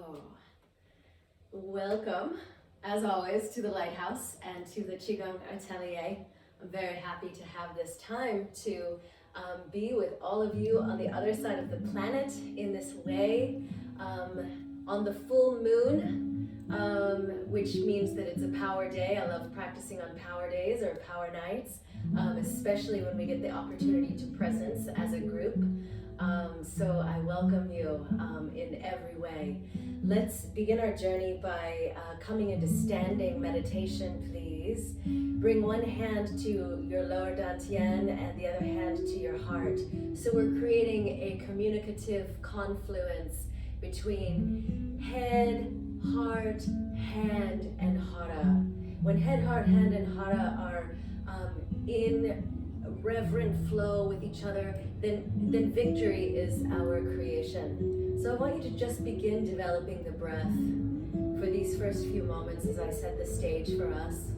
So, welcome, as always, to the Lighthouse and to the Qigong Atelier. I'm very happy to have this time to be with all of you on the other side of the planet in this way, on the full moon, which means that it's a power day. I love practicing on power days or power nights, especially when we get the opportunity to presence as a group. So I welcome you in every way. Let's begin our journey by coming into standing meditation, please. Bring one hand to your lower dantian and the other hand to your heart. So we're creating a communicative confluence between head, heart, hand, and Hara. When head, heart, hand, and Hara are in reverent flow with each other, then victory is our creation. So I want you to just begin developing the breath for these first few moments as I set the stage for us.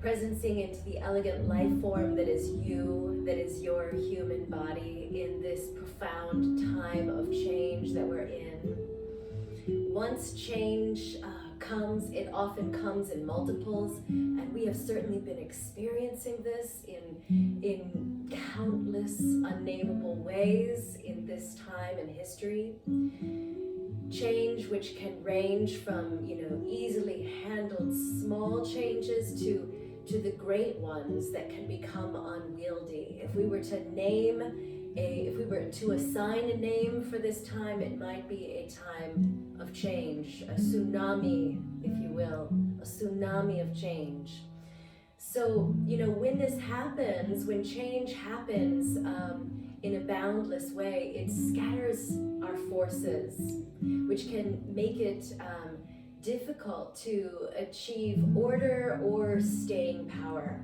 Presencing into the elegant life form that is you, that is your human body in this profound time of change that we're in. Once change comes, it often comes in multiples, and we have certainly been experiencing this in countless unnameable ways in this time in history. Change which can range from, easily handled small changes to the great ones that can become unwieldy. If we were to assign a name for this time, it might be a time of change, a tsunami, if you will, a tsunami of change. So, when this happens, when change happens in a boundless way, it scatters our forces, which can make it difficult to achieve order or staying power.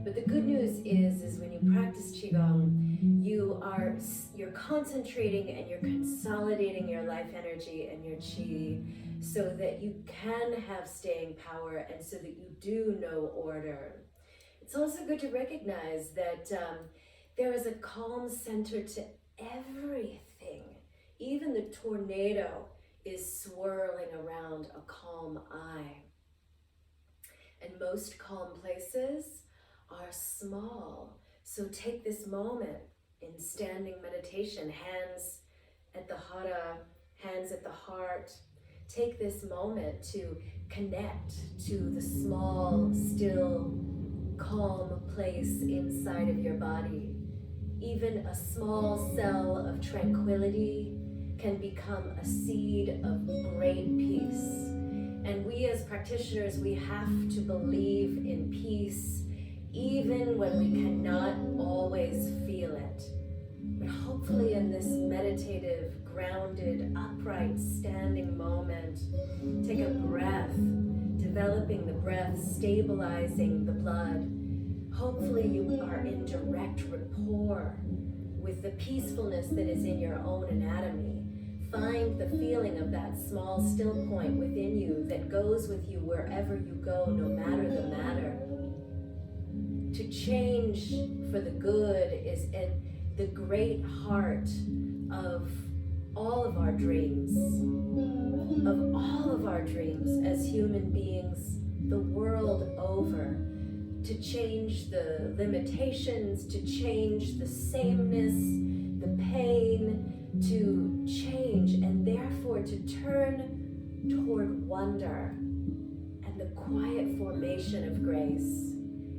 But the good news is when you practice Qigong, you're concentrating and you're consolidating your life energy and your Qi so that you can have staying power and so that you do know order. It's also good to recognize that there is a calm center to everything. Even the tornado is swirling around a calm eye. And most calm places are small. So take this moment in standing meditation, hands at the Hara, hands at the heart. Take this moment to connect to the small, still, calm place inside of your body. Even a small cell of tranquility can become a seed of great peace. And we as practitioners, we have to believe in peace even when we cannot always feel it. But hopefully in this meditative, grounded, upright, standing moment, take a breath, developing the breath, stabilizing the blood. Hopefully you are in direct rapport with the peacefulness that is in your own anatomy. Find the feeling of that small still point within you that goes with you wherever you go, no matter the matter. To change for the good is in the great heart of all of our dreams, as human beings the world over. To change the limitations, to change the sameness, the pain, to change and therefore to turn toward wonder and the quiet formation of grace.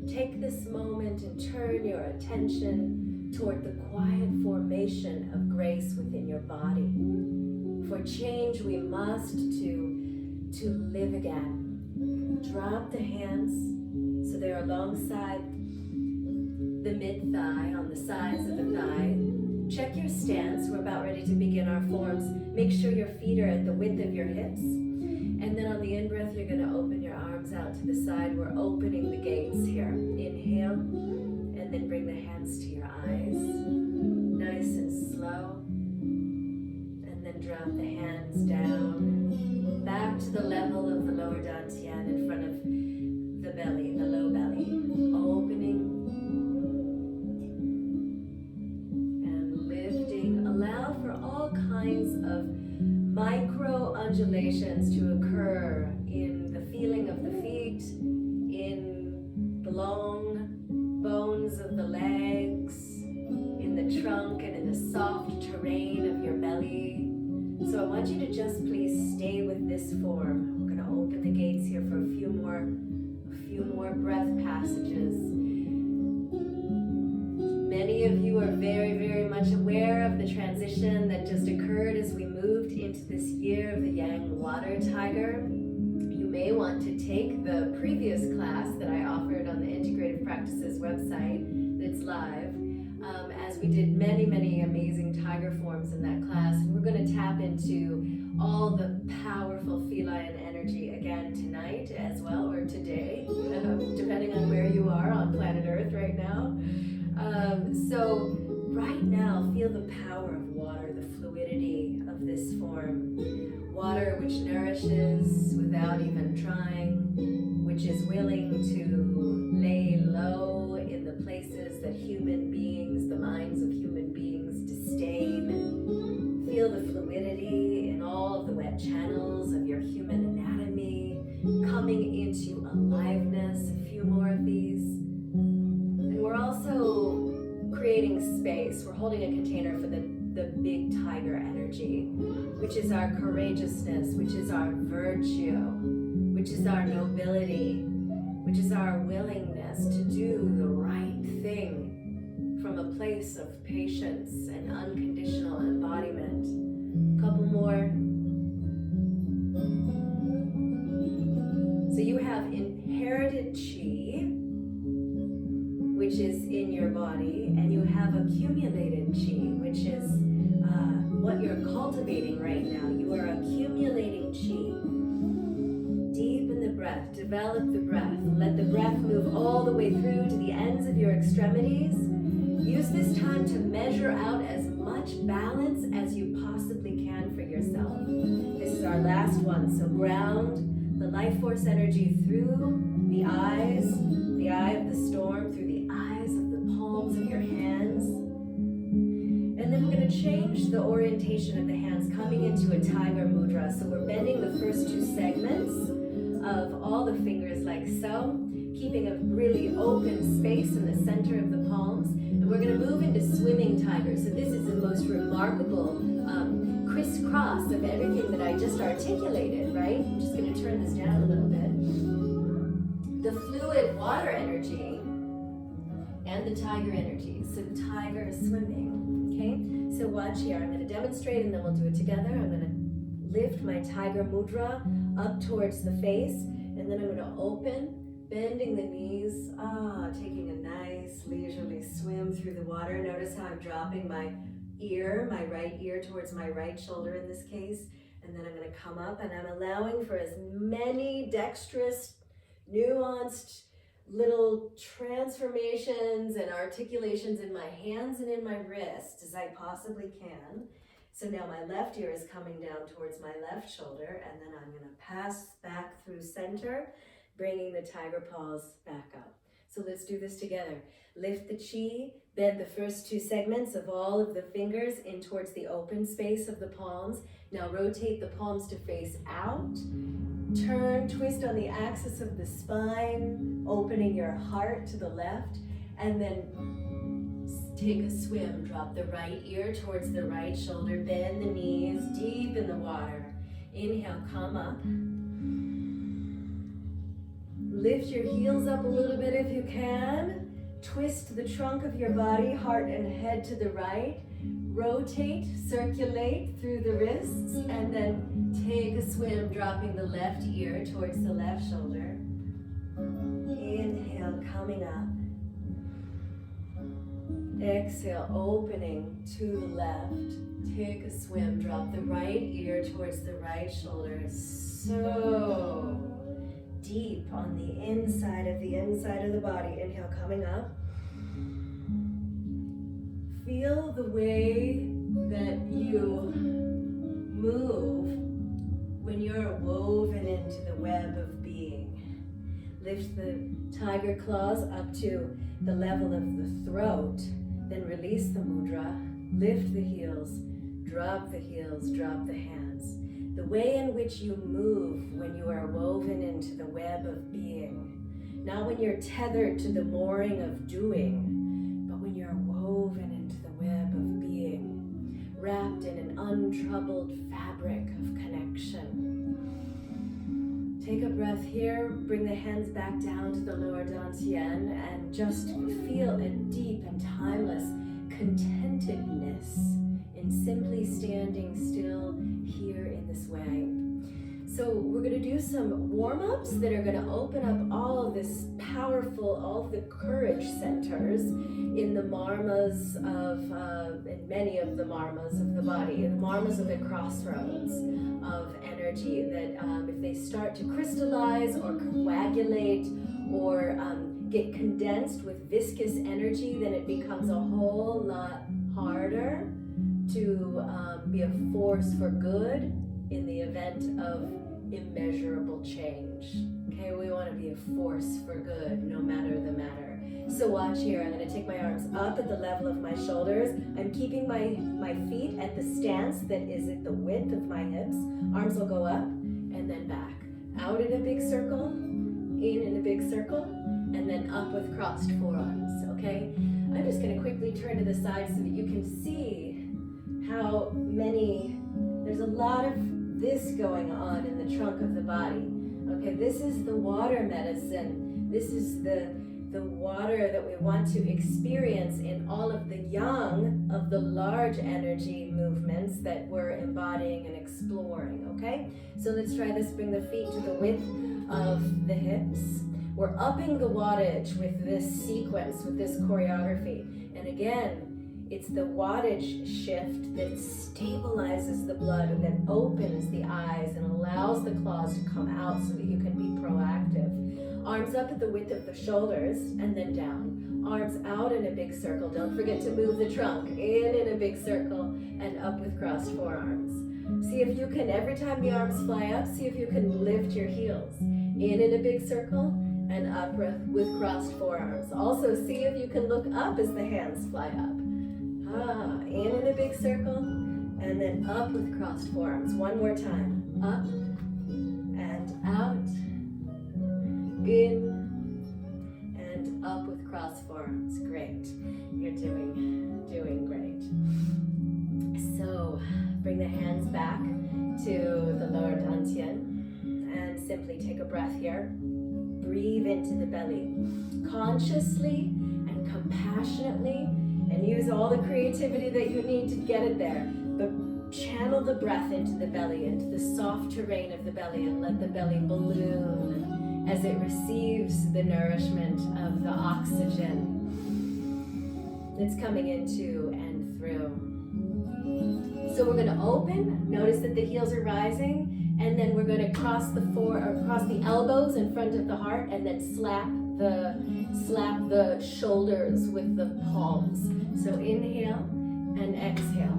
Take this moment and turn your attention toward the quiet formation of grace within your body. For change we must to live again. Drop the hands so they're alongside the mid-thigh, on the sides of the thigh. Check your stance. We're about ready to begin our forms. Make sure your feet are at the width of your hips. And then on the in-breath, you're going to open your arms out to the side. We're opening the gates here. Inhale, and then bring the hands to your eyes. Nice and slow. And then drop the hands down, back to the level of the lower dantian in front of the belly, the low belly. Opening and lifting. Allow for all kinds of micro undulations to occur in the feeling of the feet, in the long bones of the legs, in the trunk and in the soft terrain of your belly. So I want you to just please stay with this form. We're going to open the gates here for a few more breath passages. Many of you are very, very much aware of the transition that just occurred as we moved into this year of the Yang water tiger. You may want to take the previous class that I offered on the Integrative Practices website that's live, as we did many, many amazing tiger forms in that class. And we're going to tap into all the powerful feline energy again tonight as well, or today, depending on where you are on planet Earth right now. So right now, feel the power of water, the fluidity of this form. Water which nourishes without even trying, which is willing to lay low in the places that human beings, the minds of human beings, disdain. Feel the fluidity in all of the wet channels of your human anatomy, coming into aliveness. A few more of these. And we're also creating space. We're holding a container for the big tiger energy, which is our courageousness, which is our virtue, which is our nobility, which is our willingness to do the right thing from a place of patience and unconditional embodiment. A couple more. So you have inherited chi, which is in your body, and you have accumulated chi, which is what you're cultivating right now. You are accumulating chi. Deep in the breath, develop the breath. Let the breath move all the way through to the ends of your extremities. Use this time to measure out as much balance as you possibly can for yourself. This is our last one, so ground the life force energy through the eyes, the eye of the storm, through the eyes of the palms of your hands. And then we're going to change the orientation of the hands, coming into a tiger mudra. So we're bending the first two segments of all the fingers like so, keeping a really open space in the center of the palms. And we're going to move into swimming tiger. So this is the most remarkable crisscross of everything that I just articulated, right? I'm just going to turn this down a little bit. The fluid water energy and the tiger energy. So tiger is swimming, okay? So watch here. I'm going to demonstrate and then we'll do it together. I'm going to lift my tiger mudra up towards the face, and then I'm going to open, bending the knees, taking a nice leisurely swim through the water. Notice how I'm dropping my ear, my right ear towards my right shoulder in this case, and then I'm going to come up and I'm allowing for as many dexterous, nuanced little transformations and articulations in my hands and in my wrists as I possibly can. So now my left ear is coming down towards my left shoulder, and then I'm going to pass back through center, bringing the tiger paws back up. So let's do this together. Lift the chi, bend the first two segments of all of the fingers in towards the open space of the palms. Now rotate the palms to face out. Turn, twist on the axis of the spine, opening your heart to the left, and then take a swim. Drop the right ear towards the right shoulder, bend the knees deep in the water. Inhale, come up. Lift your heels up a little bit if you can. Twist the trunk of your body, heart and head to the right. Rotate, circulate through the wrists, and then take a swim, dropping the left ear towards the left shoulder. Inhale, coming up. Exhale, opening to the left. Take a swim, drop the right ear towards the right shoulder. So deep on the inside of the body. Inhale, coming up. Feel the way that you move when you're woven into the web of being. Lift the tiger claws up to the level of the throat, then release the mudra, lift the heels, drop the hands. way in which you move when you are woven into the web of being. Not when you're tethered to the mooring of doing, but when you're woven into the web of being, wrapped in an untroubled fabric of connection. Take a breath here, bring the hands back down to the lower dantian, and just feel a deep and timeless contentedness in simply standing still here in this way. So we're going to do some warm-ups that are going to open up all of this powerful, all of the courage centers in the marmas of, in many of the marmas of the body. The marmas are the crossroads of energy that if they start to crystallize or coagulate or get condensed with viscous energy, then it becomes a whole lot harder to be a force for good in the event of immeasurable change. Okay, we want to be a force for good, no matter the matter. So watch here, I'm going to take my arms up at the level of my shoulders. I'm keeping my feet at the stance that is at the width of my hips. Arms will go up and then back. Out in a big circle, in a big circle, and then up with crossed forearms, okay? I'm just going to quickly turn to the side so that you can see how many, there's a lot of this going on in the trunk of the body. Okay, this is the water medicine. This is the water that we want to experience in all of the yang of the large energy movements that we're embodying and exploring, okay? So let's try this, bring the feet to the width of the hips. We're upping the wattage with this sequence, with this choreography. And again, it's the wattage shift that stabilizes the blood and that opens the eyes and allows the claws to come out so that you can be proactive. Arms up at the width of the shoulders and then down. Arms out in a big circle. Don't forget to move the trunk. In a big circle and up with crossed forearms. See if you can, every time the arms fly up, see if you can lift your heels. In a big circle and up with crossed forearms. Also see if you can look up as the hands fly up. In a big circle, and then up with crossed forearms. One more time. Up and out, in and up with crossed forearms. Great. You're doing great. So bring the hands back to the lower dantian and simply take a breath here. Breathe into the belly. Consciously and compassionately, and use all the creativity that you need to get it there. But channel the breath into the belly, into the soft terrain of the belly, and let the belly balloon as it receives the nourishment of the oxygen that's coming into and through. So we're going to open. Notice that the heels are rising, and then we're going to cross the elbows in front of the heart, and then slap the shoulders with the palms. So inhale and exhale.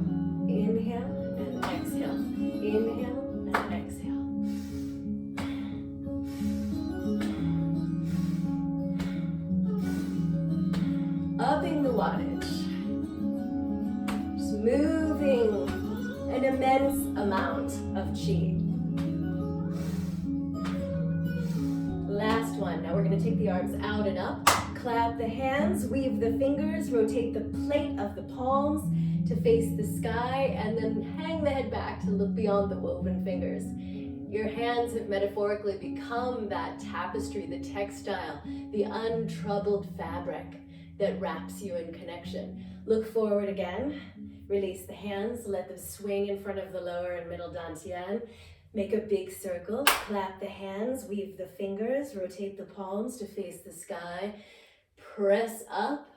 Inhale and exhale. Inhale and exhale. Upping the wattage. Just moving an immense amount of chi. Last one. Now we're going to take the arms out and up. Clap the hands, weave the fingers, rotate the plate of the palms to face the sky, and then hang the head back to look beyond the woven fingers. Your hands have metaphorically become that tapestry, the textile, the untroubled fabric that wraps you in connection. Look forward again. Release the hands, let them swing in front of the lower and middle dantian. Make a big circle, clap the hands, weave the fingers, rotate the palms to face the sky. Press up,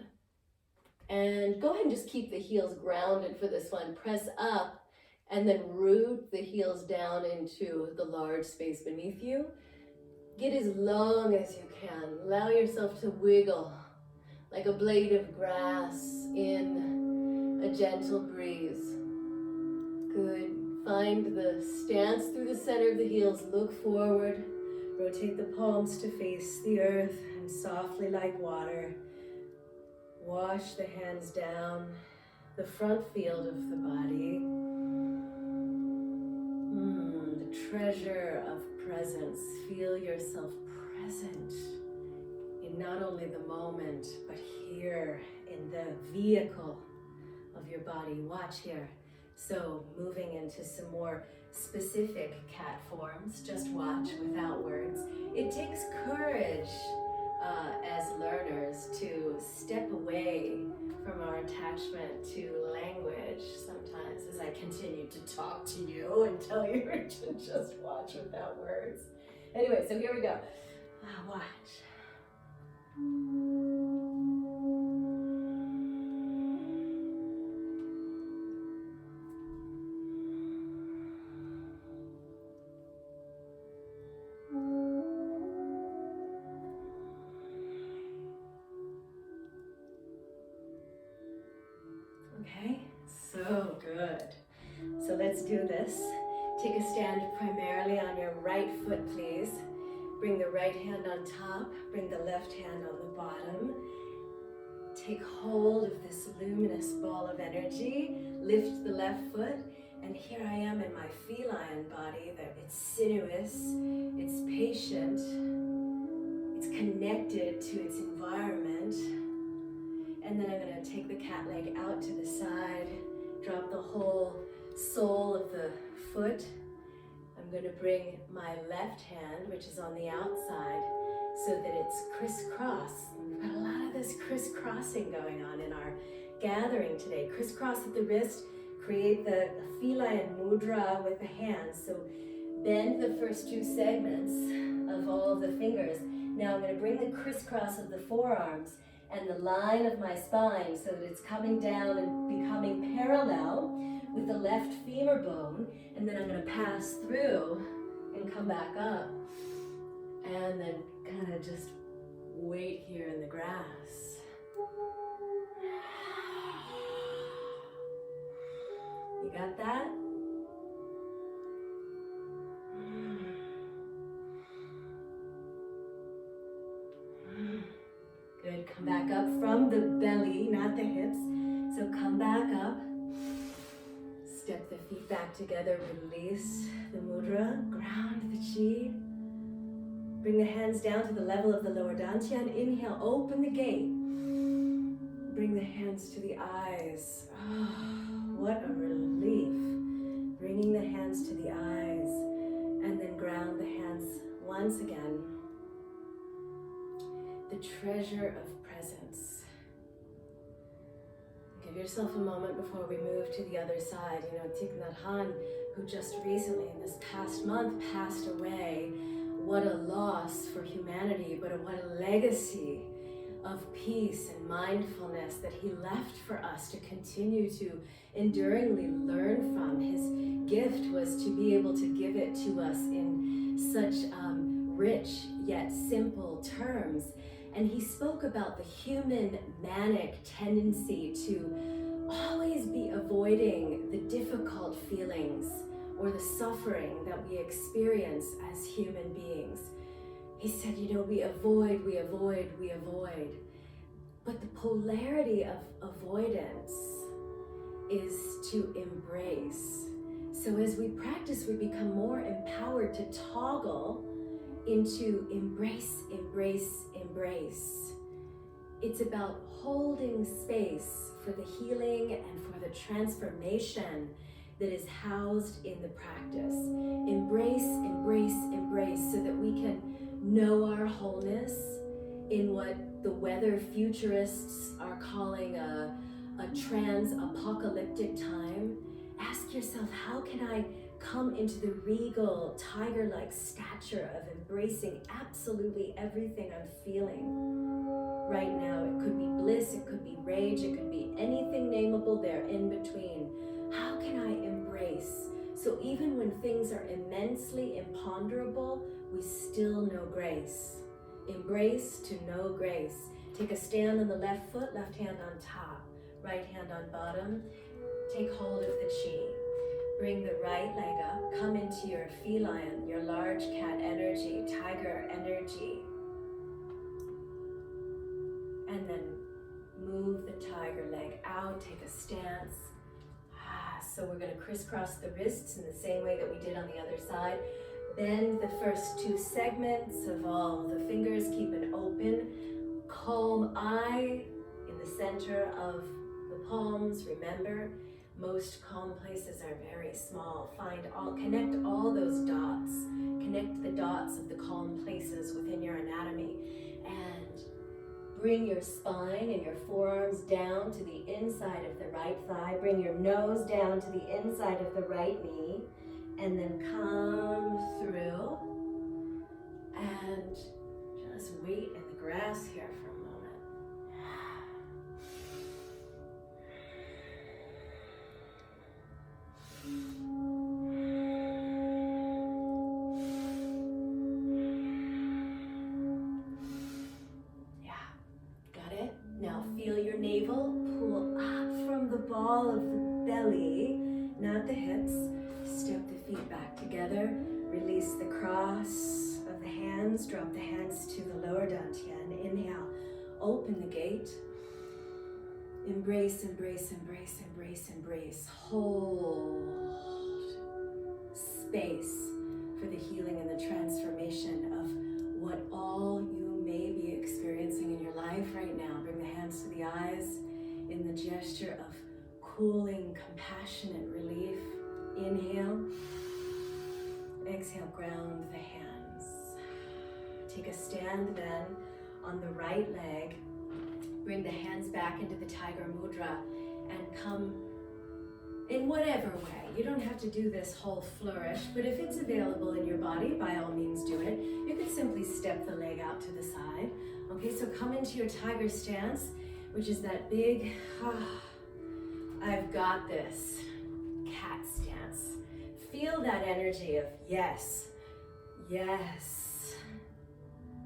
and go ahead and just keep the heels grounded for this one. Press up, and then root the heels down into the large space beneath you. Get as long as you can. Allow yourself to wiggle like a blade of grass in a gentle breeze. Good. Find the stance through the center of the heels. Look forward. Rotate the palms to face the earth, and softly like water, wash the hands down the front field of the body. The treasure of presence. Feel yourself present in not only the moment, but here in the vehicle of your body. Watch here. So moving into some more specific cat forms, just watch without words. It takes courage as learners to step away from our attachment to language sometimes, as I continue to talk to you and tell you to just watch without words. Anyway, so here we go. Watch. Okay, so good. So let's do this. Take a stand primarily on your right foot, please. Bring the right hand on top, bring the left hand on the bottom. Take hold of this luminous ball of energy. Lift the left foot, and here I am in my feline body. That it's sinuous, it's patient, it's connected to its environment. And then I'm going to take the cat leg out to the side, drop the whole sole of the foot. I'm going to bring my left hand, which is on the outside, so that it's crisscross. We've got a lot of this crisscrossing going on in our gathering today. Crisscross at the wrist, create the feline mudra with the hands. So bend the first two segments of all the fingers. Now I'm going to bring the crisscross of the forearms and the line of my spine so that it's coming down and becoming parallel with the left femur bone, and then I'm going to pass through and come back up, and then kind of just wait here in the grass. You got that? Good, come back up from the belly, not the hips. So come back up. Step the feet back together, release the mudra, ground the chi. Bring the hands down to the level of the lower dantian. Inhale, open the gate. Bring the hands to the eyes. Oh, what a relief. Bringing the hands to the eyes, and then ground the hands once again. The treasure of presence. Give yourself a moment before we move to the other side. You know, Thich Nhat Hahn, who just recently in this past month passed away. What a loss for humanity, but what a legacy of peace and mindfulness that he left for us to continue to enduringly learn from. His gift was to be able to give it to us in such rich yet simple terms. And he spoke about the human manic tendency to always be avoiding the difficult feelings or the suffering that we experience as human beings. He said, you know, we avoid. But the polarity of avoidance is to embrace. So as we practice, we become more empowered to toggle into embrace. It's about holding space for the healing and for the transformation that is housed in the practice. Embrace, so that we can know our wholeness in what the weather futurists are calling a trans-apocalyptic time. Ask yourself, how can I come into the regal, tiger-like stature of embracing absolutely everything I'm feeling right now? It could be bliss, it could be rage, it could be anything nameable there in between. How can I embrace? So even when things are immensely imponderable, we still know grace. Embrace to know grace. Take a stand on the left foot, left hand on top, right hand on bottom. Take hold of the chi. Bring the right leg up, come into your feline, your large cat energy, tiger energy. And then move the tiger leg out, take a stance. So we're going to crisscross the wrists in the same way that we did on the other side. Bend the first two segments of all the fingers, keep an open, calm eye in the center of the palms. Remember, most calm places are very small. Connect all those dots. Connect the dots of the calm places within your anatomy. And bring your spine and your forearms down to the inside of the right thigh. Bring your nose down to the inside of the right knee. And then come through. And just wait in the grass here for a moment. Now feel your navel pull up from the ball of the belly, not the hips. Step the feet back together. Release the cross of the hands. Drop the hands to the lower dantian. Inhale. Open the gate. Embrace, embrace, embrace, embrace, embrace. Hold space for the healing and the transformation of what all you may be experiencing in your life right now. Bring the hands to the eyes in the gesture of cooling, compassionate relief. Inhale. Exhale, ground the hands. Take a stand then on the right leg. Bring the hands back into the Tiger Mudra and come in whatever way. You don't have to do this whole flourish, but if it's available in your body, by all means do it. You could simply step the leg out to the side. Okay, so come into your tiger stance, which is that big, I've got this, cat stance. Feel that energy of yes, yes,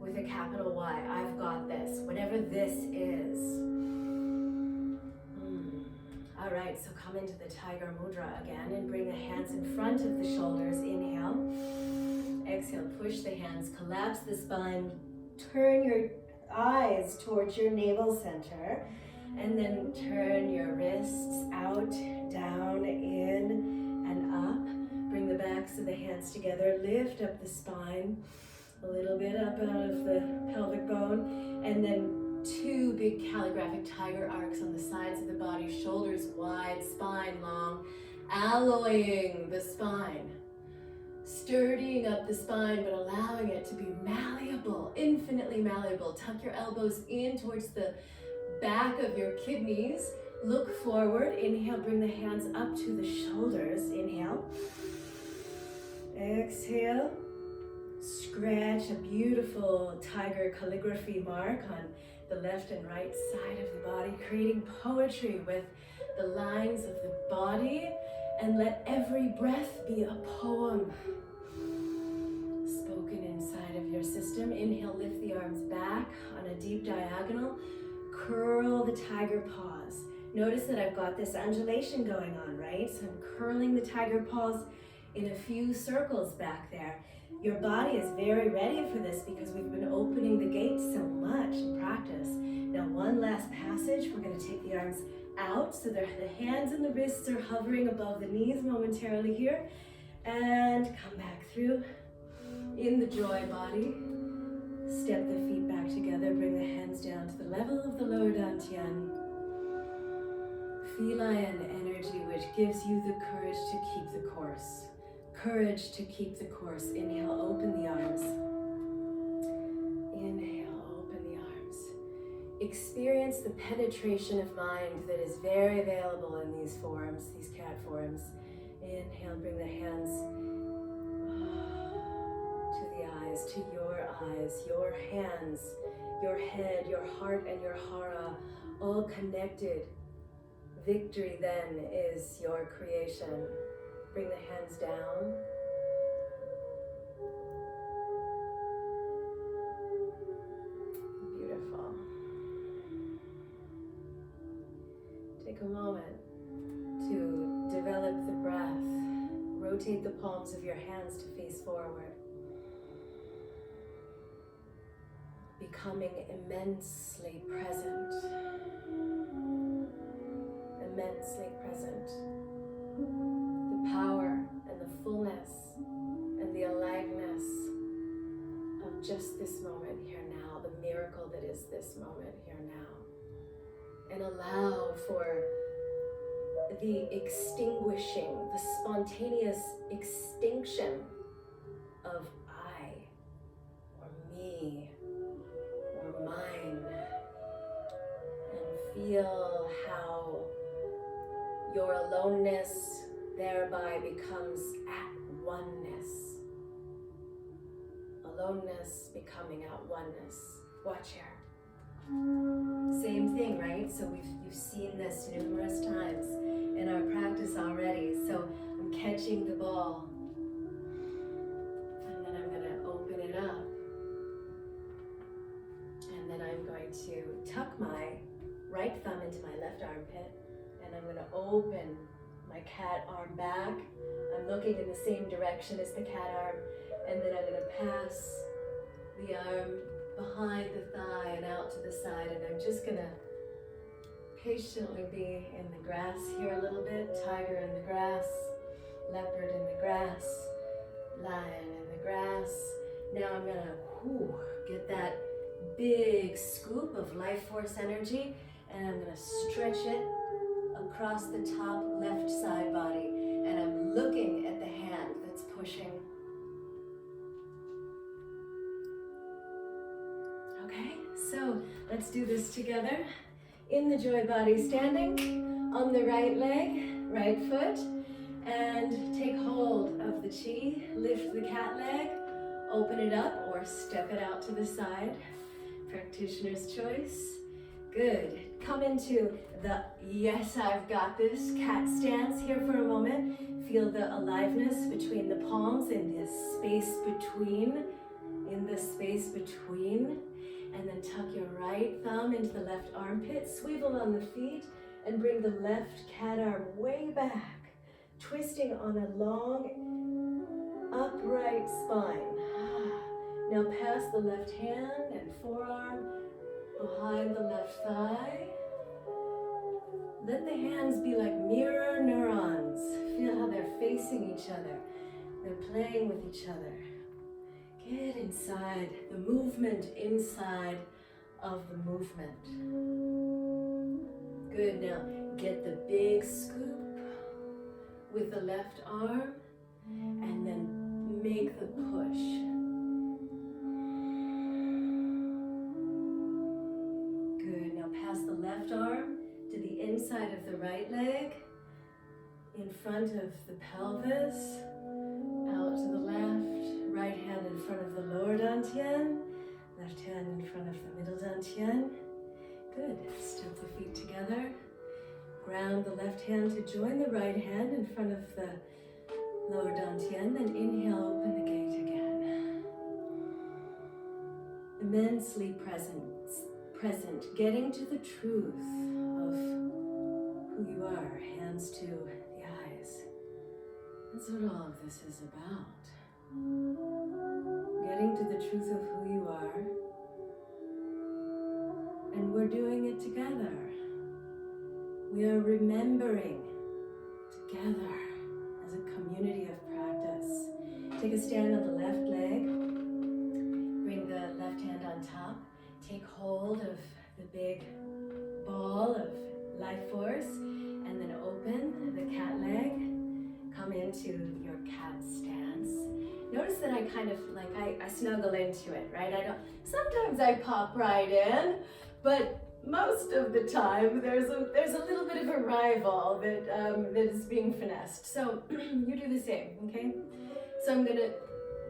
with a capital Y. I've got this, whatever this is. All right, so come into the Tiger Mudra again and bring the hands in front of the shoulders. Inhale. Exhale, push the hands, collapse the spine, turn your eyes towards your navel center, and then turn your wrists out, down, in, and up. Bring the backs of the hands together, lift up the spine, a little bit up out of the pelvic bone, and then two big calligraphic tiger arcs on the sides of the body, shoulders wide, spine long, alloying the spine, sturdying up the spine, but allowing it to be malleable, infinitely malleable. Tuck your elbows in towards the back of your kidneys. Look forward. Inhale, bring the hands up to the shoulders. Inhale. Exhale. Scratch a beautiful tiger calligraphy mark on the left and right side of the body, creating poetry with the lines of the body, and let every breath be a poem spoken inside of your system. Inhale, lift the arms back on a deep diagonal, curl the tiger paws. Notice that I've got this undulation going on, right? So I'm curling the tiger paws in a few circles back there. Your body is very ready for this because we've been opening the gate so much in practice. Now, one last passage. We're going to take the arms out so that the hands and the wrists are hovering above the knees momentarily here. And come back through in the joy body. Step the feet back together. Bring the hands down to the level of the lower dantian. Feline energy, which gives you the courage to keep the course. Courage to keep the course. Inhale, open the arms. Inhale, open the arms. Experience the penetration of mind that is very available in these forms, these cat forms. Inhale, bring the hands to the eyes, to your hands, your head, your heart, and your Hara, all connected. Victory then is your creation. Bring the hands down. Beautiful. Take a moment to develop the breath. Rotate the palms of your hands to face forward. Becoming immensely present. Immensely present. the power and the fullness and the aliveness of just this moment here now, the miracle that is this moment here now. And allow for the extinguishing, the spontaneous extinction of I, or me, or mine. And feel how your aloneness thereby becomes at-oneness. Aloneness becoming at-oneness. Watch here. Same thing, right? So you've seen this numerous times in our practice already. So I'm catching the ball. And then I'm going to open it up. And then I'm going to tuck my right thumb into my left armpit. And I'm going to open my cat arm back. I'm looking in the same direction as the cat arm. And then I'm going to pass the arm behind the thigh and out to the side, and I'm just gonna patiently be in the grass here a little bit. Tiger in the grass, leopard in the grass, lion in the grass. Now I'm gonna get that big scoop of life force energy, and I'm gonna stretch it across the top left side body, and I'm looking at the hand that's pushing. Okay, so let's do this together. In the joy body, standing on the right leg, right foot, and take hold of the chi. Lift the cat leg, open it up, or step it out to the side. Practitioner's choice. Good. Come into the yes, I've got this cat stance here for a moment. Feel the aliveness between the palms in this space between. And then tuck your right thumb into the left armpit, swivel on the feet, and bring the left cat arm way back, twisting on a long, upright spine. Now pass the left hand and forearm behind the left thigh. Let the hands be like mirror neurons. Feel how they're facing each other. They're playing with each other. Get inside the movement inside of the movement. Good, now get the big scoop with the left arm and then make the push. Good, now pass the left arm to the inside of the right leg, in front of the pelvis, out to the left. Right hand in front of the lower dantian, left hand in front of the middle dantian. Good. Step the feet together. Ground the left hand to join the right hand in front of the lower dantian. Then inhale, open the gate again. Immensely present, getting to the truth of who you are. Hands to the eyes. That's what all of this is about. Getting to the truth of who you are, and we're doing it together. We are remembering together as a community of practice. Take a stand on the left leg, bring the left hand on top, take hold of the big ball of life force, and then open the cat leg, come into your cat stance. Notice that I kind of I snuggle into it, right? Sometimes I pop right in, but most of the time there's a little bit of a rival that is being finessed. So you do the same, okay? So I'm gonna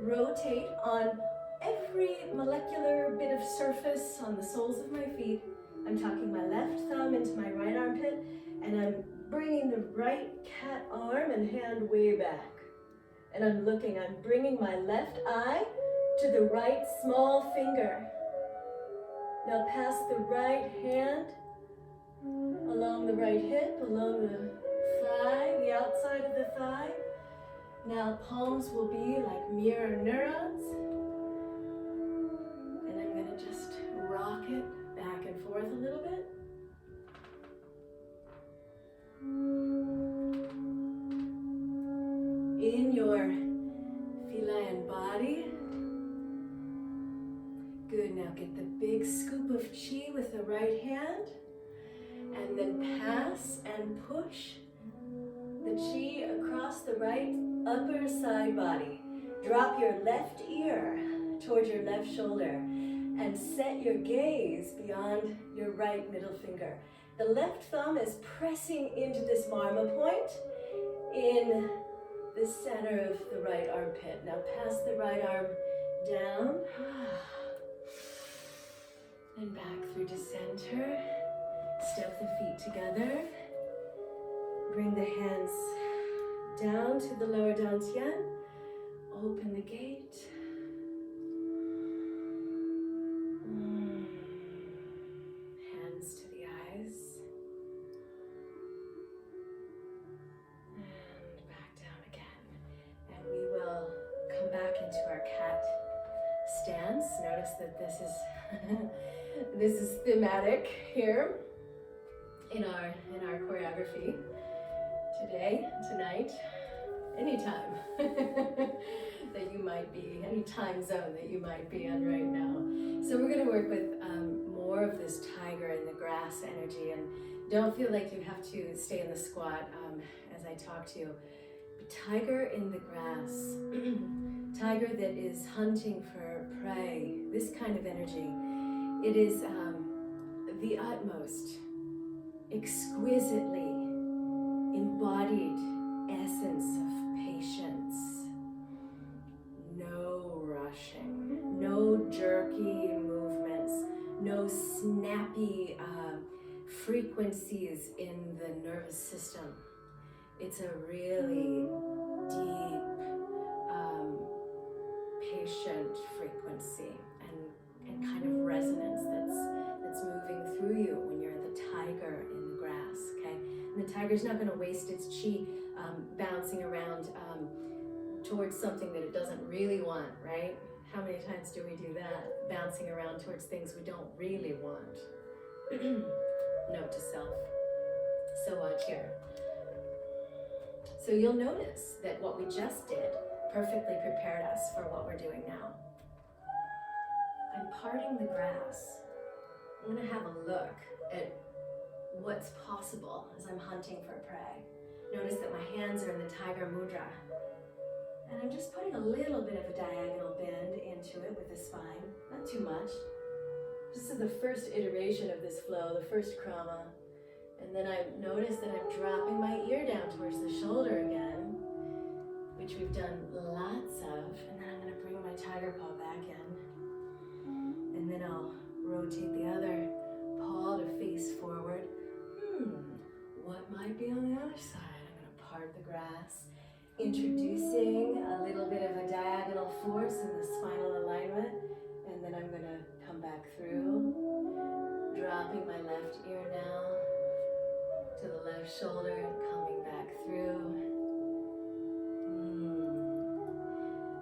rotate on every molecular bit of surface on the soles of my feet. I'm tucking my left thumb into my right armpit, and I'm bringing the right cat arm and hand way back. And I'm bringing my left eye to the right small finger. Now pass the right hand along the right hip, along the thigh, the outside of the thigh. Now palms will be like mirror neurons. And I'm going to just rock it back and forth a little bit. side body. Good, now get the big scoop of chi with the right hand, and then pass and push the chi across the right upper side body. Drop your left ear towards your left shoulder and set your gaze beyond your right middle finger. The left thumb is pressing into this marma point in the center of the right armpit. Now pass the right arm down and back through to center. Step the feet together. Bring the hands down to the lower dantian. Open the gate. Hands to the eyes. And back down again. And we will come back into our cat stance. Notice that this is this is thematic here in our choreography today, tonight, anytime that you might be, any time zone that you might be in right now. So we're going to work with more of this tiger in the grass energy, and don't feel like you have to stay in the squat as I talk to you. But tiger in the grass, tiger that is hunting for prey, this kind of energy, it is the utmost, exquisitely embodied essence of patience. No rushing, no jerky movements, no snappy frequencies in the nervous system. It's a really deep, patient frequency and kind of resonance that's moving through you when you're the tiger in the grass, okay? And the tiger's not going to waste its chi bouncing around towards something that it doesn't really want, right? How many times do we do that? Bouncing around towards things we don't really want. Note to self. So watch here. So you'll notice that what we just did perfectly prepared us for what we're doing now. I'm parting the grass. I'm going to have a look at what's possible as I'm hunting for prey. Notice that my hands are in the tiger mudra. And I'm just putting a little bit of a diagonal bend into it with the spine, not too much. This is the first iteration of this flow, the first krama. And then I notice that I'm dropping my ear down towards the shoulder again, which we've done lots of. And then I'm going to bring my tiger paw back in. And then I'll rotate the other paw to face forward. What might be on the other side? I'm going to part the grass, introducing a little bit of a diagonal force in the spinal alignment, and then I'm going to come back through, dropping my left ear now to the left shoulder and coming back through.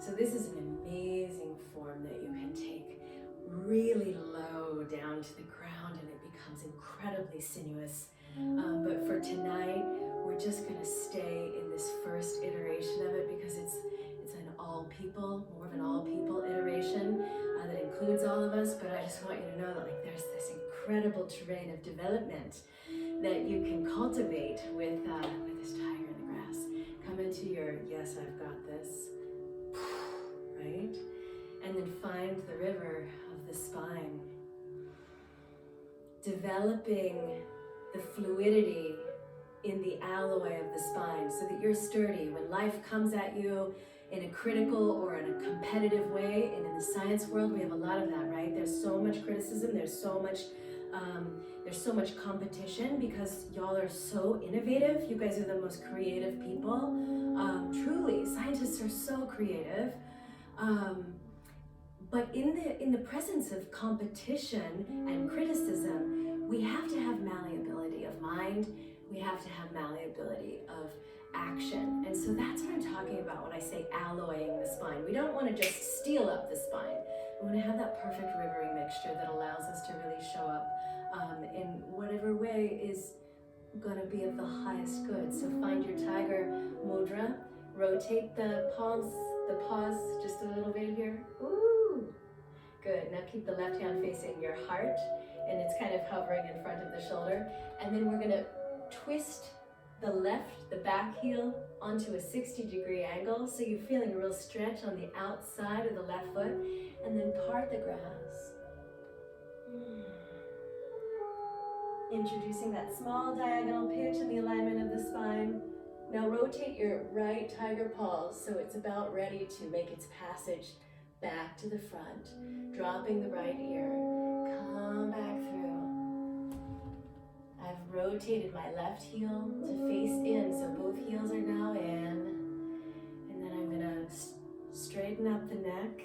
So this is an amazing form that you can take really low down to the ground, and it becomes incredibly sinuous. But for tonight, we're just going to stay in this first iteration of it because it's an all people, more of an all people iteration that includes all of us. But I just want you to know that there's this incredible terrain of development that you can cultivate with this tiger in the grass. Come into your yes, I've got this, right? And then find the river of the spine, developing the fluidity in the alloy of the spine so that you're sturdy. When life comes at you in a critical or in a competitive way, and in the science world, we have a lot of that, right? There's so much criticism, there's so much competition because y'all are so innovative. You guys are the most creative people. Truly, scientists are so creative. But in the presence of competition and criticism, we have to have malleability of mind. We have to have malleability of action. And so that's what I'm talking about when I say alloying the spine. We don't want to just steel up the spine. We want to have that perfect rivering mixture that allows us to really show up in whatever way is going to be of the highest good. So find your tiger mudra, Rotate the palms, the paws just a little bit here. Ooh, good. Now keep the left hand facing your heart, and it's kind of hovering in front of the shoulder. And then we're gonna twist the back heel onto a 60-degree angle, so you're feeling a real stretch on the outside of the left foot, and then part the grass. Introducing that small diagonal pitch in the alignment of the spine. Now rotate your right tiger paw so it's about ready to make its passage back to the front, dropping the right ear. Come back through. I've rotated my left heel to face in, so both heels are now in. And then I'm gonna straighten up the neck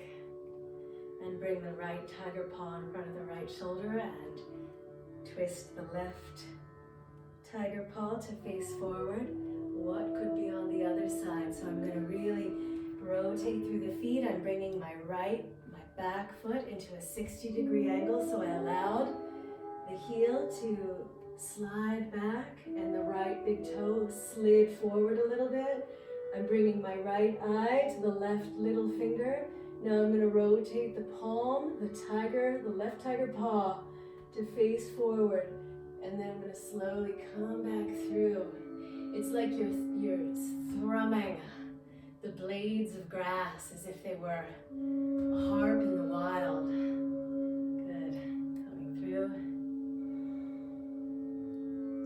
and bring the right tiger paw in front of the right shoulder and twist the left tiger paw to face forward. What could be on the other side? So I'm gonna really rotate through the feet. I'm bringing my back foot into a 60-degree angle, so I allowed the heel to slide back and the right big toe slid forward a little bit. I'm bringing my right eye to the left little finger. Now I'm going to rotate the palm, the left tiger paw to face forward, and then I'm going to slowly come back through. It's like you're thrumming the blades of grass as if they were a harp in the wild. Good. Coming through.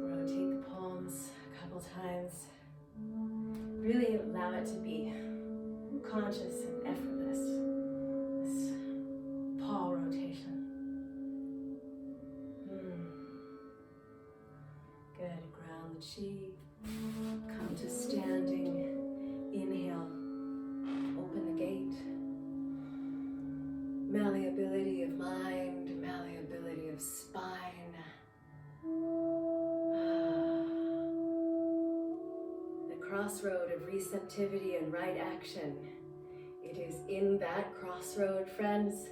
Rotate the palms a couple times. Really allow it to be conscious and effortless, this paw rotation. Good. Ground the chi. Come to standing. Inhale. Open the gate. Malleability of mind, malleability of spine. The crossroad of receptivity and right action. It is in that crossroad, friends,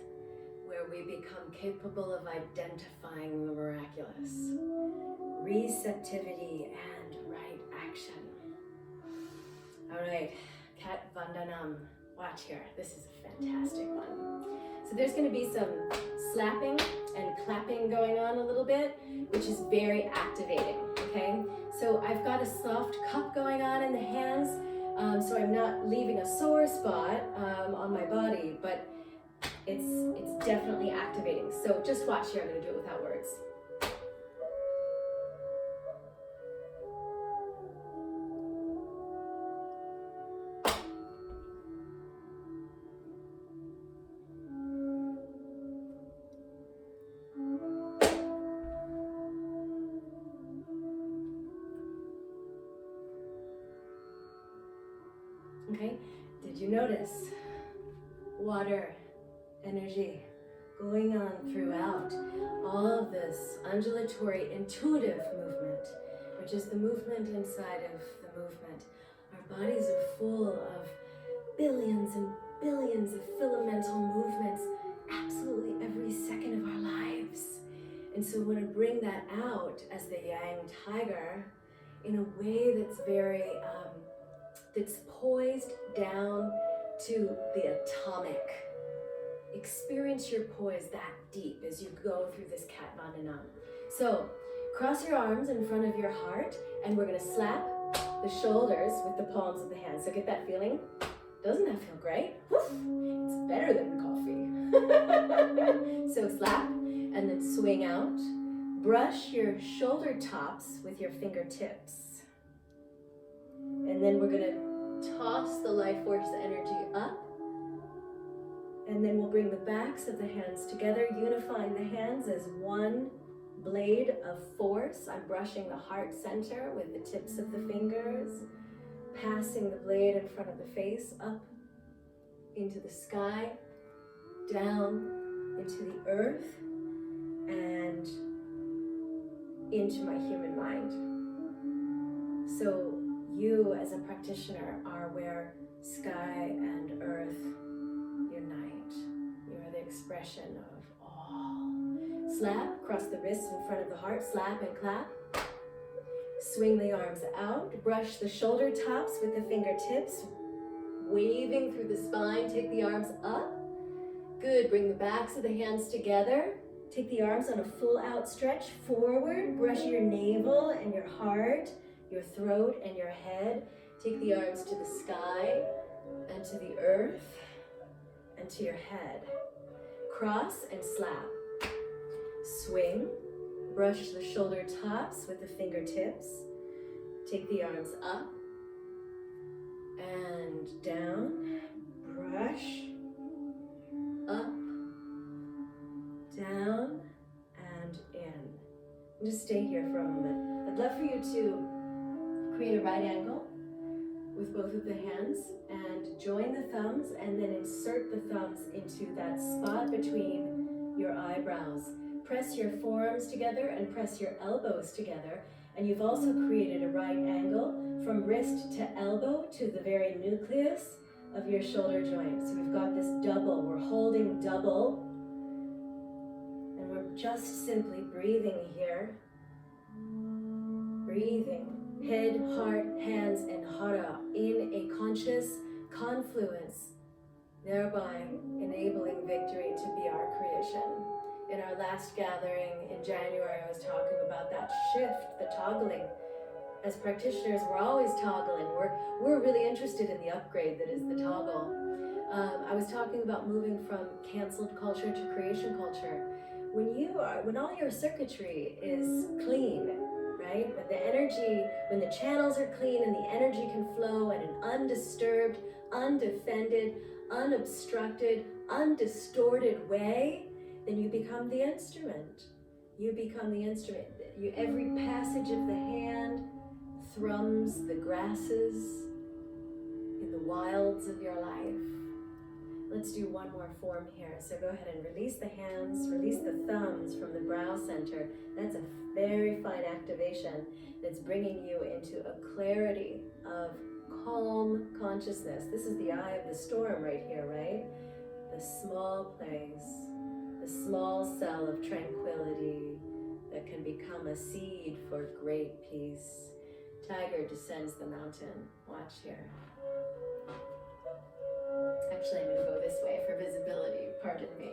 where we become capable of identifying the miraculous. Receptivity and right action. All right, Cat Vandanam. Watch here, this is a fantastic one. So there's gonna be some slapping and clapping going on a little bit, which is very activating, okay? So I've got a soft cup going on in the hands, so I'm not leaving a sore spot on my body, but it's definitely activating. So just watch here, I'm gonna do it without words. Okay, did you notice water, energy going on throughout all of this undulatory, intuitive movement, which is the movement inside of the movement. Our bodies are full of billions and billions of filamental movements absolutely every second of our lives. And so we want to bring that out as the yang tiger in a way that's very that's poised down to the atomic. Experience your poise that deep as you go through this Cat Vandanam. So cross your arms in front of your heart, and we're going to slap the shoulders with the palms of the hands. So get that feeling. Doesn't that feel great? It's better than coffee. So slap and then swing out. Brush your shoulder tops with your fingertips. And then we're going to toss the life force energy up. And then we'll bring the backs of the hands together, unifying the hands as one blade of force. I'm brushing the heart center with the tips of the fingers, passing the blade in front of the face up into the sky, down into the earth, and into my human mind. So you as a practitioner are where sky and earth unite. You are the expression of all. Slap, cross the wrists in front of the heart, slap and clap. Swing the arms out, brush the shoulder tops with the fingertips, waving through the spine. Take the arms up. Good, bring the backs of the hands together. Take the arms on a full out stretch forward. Brush your navel and your heart, your throat and your head. Take the arms to the sky and to the earth and to your head. Cross and slap. Swing. Brush the shoulder tops with the fingertips. Take the arms up and down. Brush. Up, down, and in. And just stay here for a moment. I'd love for you to create a right angle with both of the hands and join the thumbs and then insert the thumbs into that spot between your eyebrows. Press your forearms together and press your elbows together. And you've also created a right angle from wrist to elbow to the very nucleus of your shoulder joint. So we've got this double, we're holding double, and we're just simply breathing here. Breathing, head, heart, hands, and Hara in a conscious confluence, thereby enabling victory to be our creation. In our last gathering in January, I was talking about that shift, the toggling. As practitioners, we're always toggling. We're really interested in the upgrade that is the toggle. I was talking about moving from canceled culture to creation culture. When all your circuitry is clean, right? When the channels are clean and the energy can flow in an undisturbed, undefended, unobstructed, undistorted way, then you become the instrument. You become the instrument. Every passage of the hand thrums the grasses in the wilds of your life. Let's do one more form here. So go ahead and release the hands, release the thumbs from the brow center. That's a very fine activation that's bringing you into a clarity of calm consciousness. This is the eye of the storm right here, right? The small place, the small cell of tranquility that can become a seed for great peace. Tiger descends the mountain. Watch here. Actually, I'm going to go this way for visibility. Pardon me.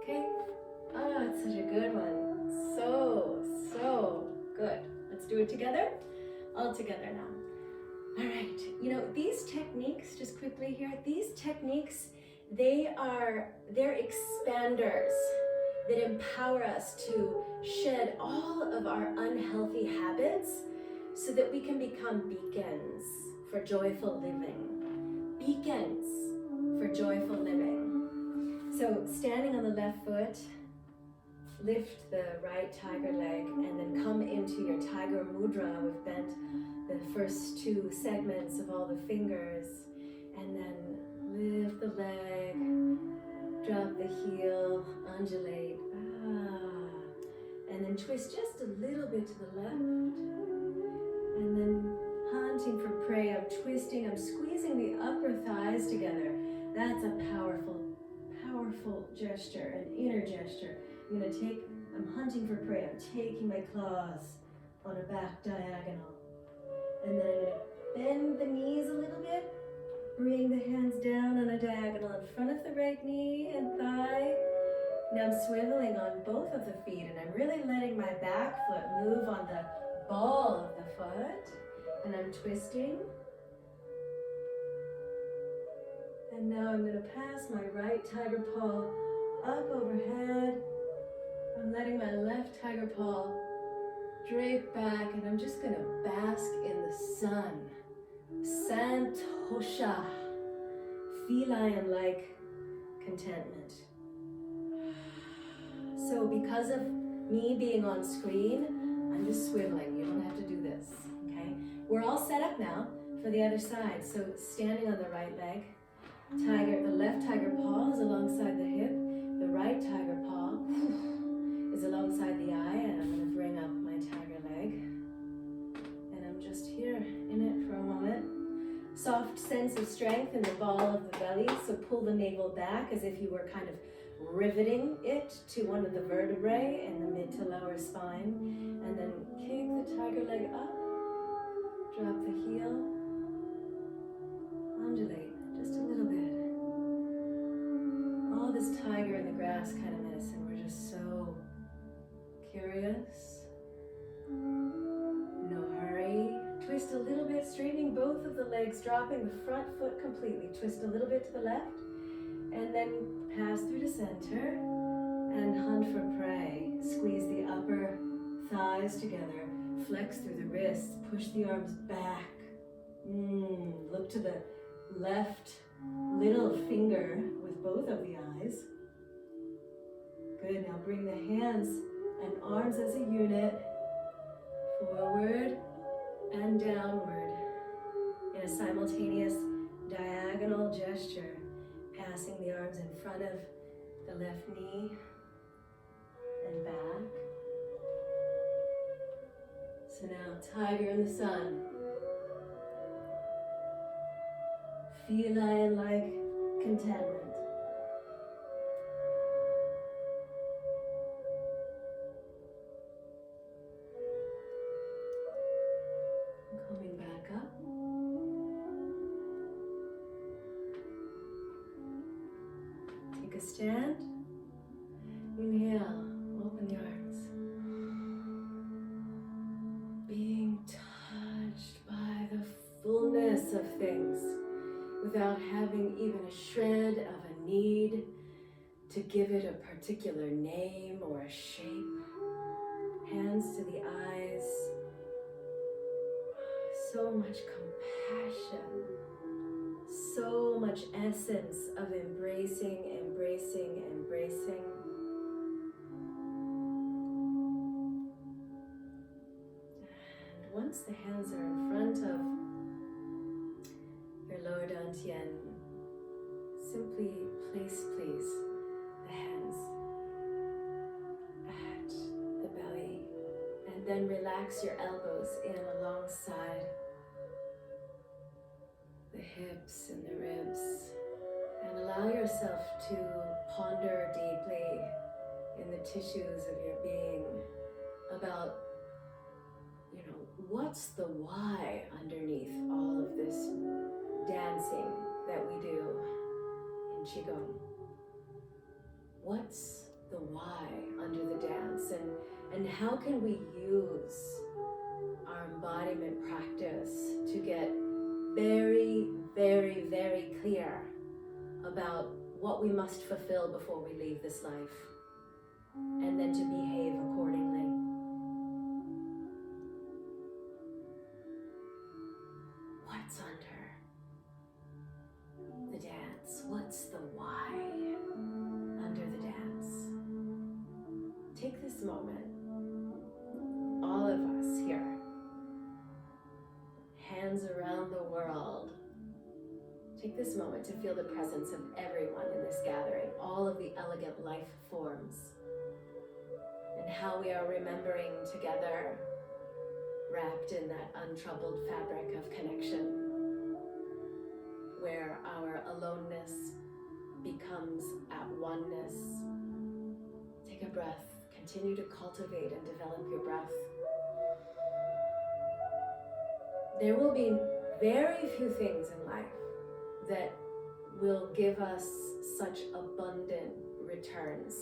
Okay. Oh, it's such a good one. So good. Let's do it together. All together now. All right. These techniques, just quickly here, these techniques, they're expanders that empower us to shed all of our unhealthy habits so that we can become beacons for joyful living. Beacons for joyful living. So standing on the left foot, lift the right tiger leg and then come into your tiger mudra. We've bent the first two segments of all the fingers and then lift the leg, drop the heel, undulate, and then twist just a little bit to the left and then hunting for prey. I'm twisting, I'm squeezing the upper thighs together. That's a powerful gesture, an inner gesture. I'm hunting for prey. I'm taking my claws on a back diagonal. And then I'm going to bend the knees a little bit. Bring the hands down on a diagonal in front of the right knee and thigh. Now I'm swiveling on both of the feet and I'm really letting my back foot move on the ball of the foot. And I'm twisting. And now I'm going to pass my right tiger paw up overhead. I'm letting my left tiger paw drape back and I'm just going to bask in the sun. Santosha, feline-like contentment. So because of me being on screen, I'm just swiveling. You don't have to do this, okay? We're all set up now for the other side. So standing on the right leg, tiger, the left tiger paw is alongside the hip, the right tiger paw is alongside the eye, and I'm going to bring up my tiger leg. And I'm just here in it for a moment. Soft sense of strength in the ball of the belly, so pull the navel back as if you were kind of riveting it to one of the vertebrae in the mid to lower spine, and then kick the tiger leg up, drop the heel, undulate just a little bit. All this tiger in the grass kind of medicine, we're just so curious, no hurry. Twist a little bit, straightening both of the legs, dropping the front foot completely. Twist a little bit to the left, and then pass through to center and hunt for prey. Squeeze the upper thighs together, flex through the wrists, push the arms back. Look to the left little finger with both of the eyes. Good, now bring the hands and arms as a unit, forward and downward in a simultaneous diagonal gesture, passing the arms in front of the left knee and back. So now, tiger in the sun. Feline-like contentment. Coming back up. Take a stand. Inhale, open the arms. Being touched by the fullness of things without having even a shred of a need to give it a particular name or a shape. Hands to the eyes. So much compassion, so much essence of embracing, embracing, embracing. And once the hands are in front of your lower dantian, simply place, please, the hands at the belly, and then relax your elbows in alongside the hips and the ribs, and allow yourself to ponder deeply in the tissues of your being about, what's the why underneath all of this dancing that we do in Qigong? What's the why under the dance, and how can we use our embodiment practice to get very, very, very clear about what we must fulfill before we leave this life, and then to behave accordingly. What's under the dance? What's the why under the dance? Take this moment, all of us here, hands around the world. Take this moment to feel the presence of everyone in this gathering, all of the elegant life forms, and how we are remembering together, wrapped in that untroubled fabric of connection, where our aloneness becomes at-oneness. Take a breath. Continue to cultivate and develop your breath. There will be very few things in life that will give us such abundant returns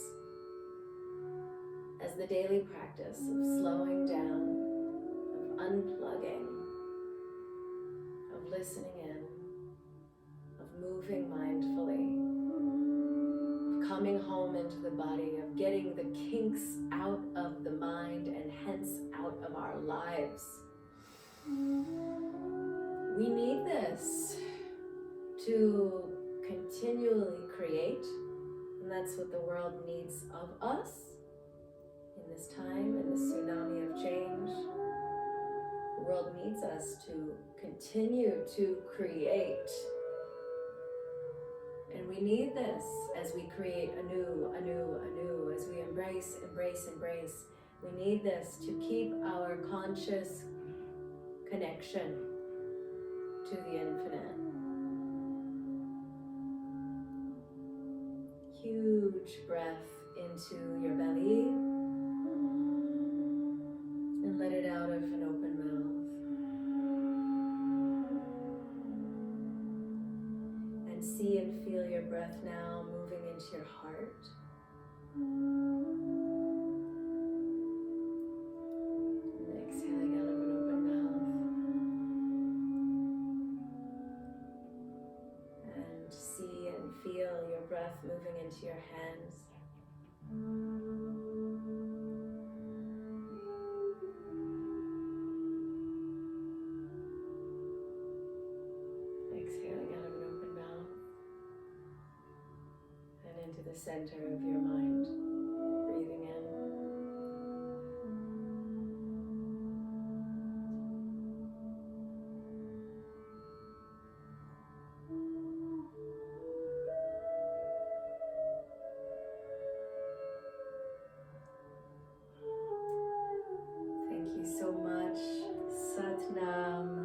as the daily practice of slowing down, of unplugging, of listening in, of moving mindfully, of coming home into the body, of getting the kinks out of the mind and hence out of our lives. We need this to continually create, and that's what the world needs of us, in In this time, in this tsunami of change, the world needs us to continue to create. And we need this as we create anew, anew, anew, as we embrace, embrace, embrace. We need this to keep our conscious connection to the infinite. Huge breath into your belly and let it out of an open mouth. And see and feel your breath now moving into your heart. And exhaling out of an open mouth. And see and feel your breath moving into your hands. Exhaling out of an open mouth and into the center of your mind. Breathing in. Thank you so much. Sat Nam.